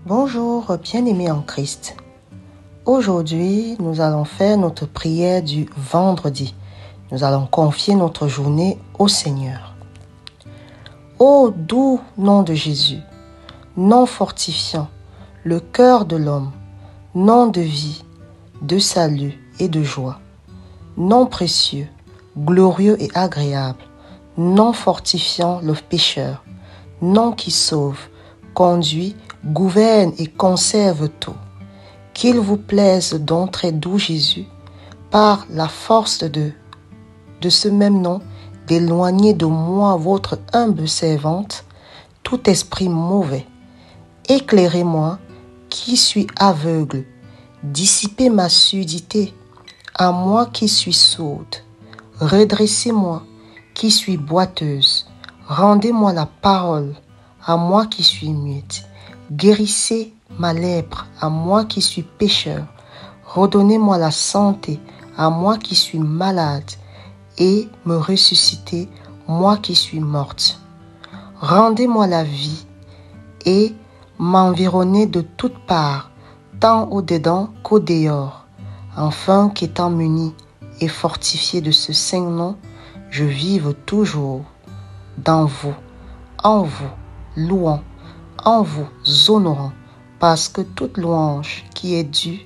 Bonjour bien-aimés en Christ. Aujourd'hui, nous allons faire notre prière du vendredi. Nous allons confier notre journée au Seigneur. Ô doux nom de Jésus, nom fortifiant, le cœur de l'homme, nom de vie, de salut et de joie, nom précieux, glorieux et agréable, nom fortifiant le pécheur, nom qui sauve, conduit, gouverne et conserve tout. Qu'il vous plaise donc, très doux Jésus, par la force de ce même nom, d'éloigner de moi, votre humble servante, tout esprit mauvais. Éclairez-moi, qui suis aveugle, dissipez ma surdité, à moi qui suis sourde. Redressez-moi, qui suis boiteuse, rendez-moi la parole, à moi qui suis muette. Guérissez ma lèpre, à moi qui suis pécheur. Redonnez-moi la santé, à moi qui suis malade, et me ressuscitez, moi qui suis morte. Rendez-moi la vie, et m'environnez de toutes parts, tant au-dedans qu'au dehors, afin qu'étant muni et fortifié de ce saint nom, je vive toujours dans vous, en vous, louant, en vous, honorant, parce que toute louange qui est due,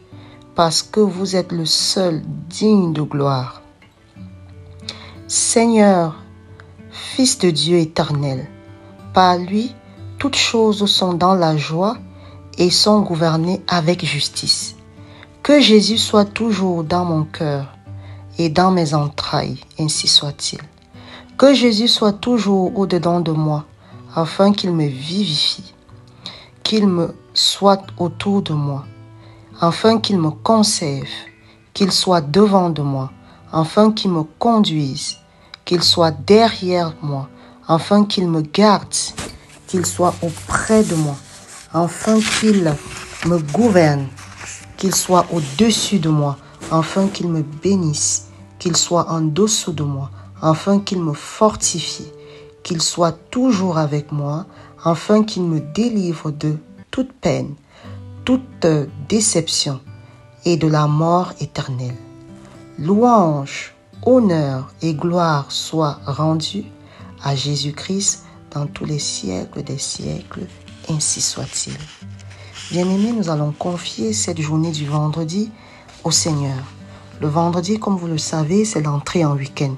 parce que vous êtes le seul digne de gloire. Seigneur, Fils de Dieu éternel, par lui, toutes choses sont dans la joie et sont gouvernées avec justice. Que Jésus soit toujours dans mon cœur et dans mes entrailles, ainsi soit-il. Que Jésus soit toujours au-dedans de moi, afin qu'il me vivifie, qu'il me soit autour de moi, afin qu'il me conserve, qu'il soit devant de moi, afin qu'il me conduise, qu'il soit derrière moi, afin qu'il me garde, qu'il soit auprès de moi, afin qu'il me gouverne, qu'il soit au-dessus de moi, afin qu'il me bénisse, qu'il soit en dessous de moi, afin qu'il me fortifie, qu'il soit toujours avec moi, afin qu'il me délivre de toute peine, toute déception et de la mort éternelle. Louange, honneur et gloire soient rendus à Jésus-Christ dans tous les siècles des siècles, ainsi soit-il. Bien-aimés, nous allons confier cette journée du vendredi au Seigneur. Le vendredi, comme vous le savez, c'est l'entrée en week-end.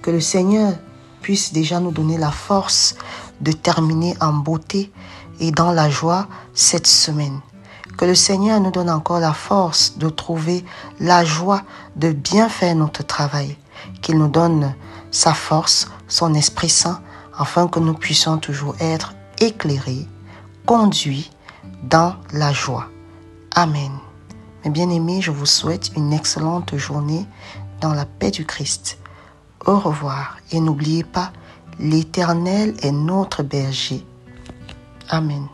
Que le Seigneur puisse déjà nous donner la force de terminer en beauté et dans la joie cette semaine. Que le Seigneur nous donne encore la force de trouver la joie de bien faire notre travail. Qu'il nous donne sa force, son Esprit Saint, afin que nous puissions toujours être éclairés, conduits dans la joie. Amen. Mes bien-aimés, je vous souhaite une excellente journée dans la paix du Christ. Au revoir et n'oubliez pas, l'Éternel est notre berger. Amen.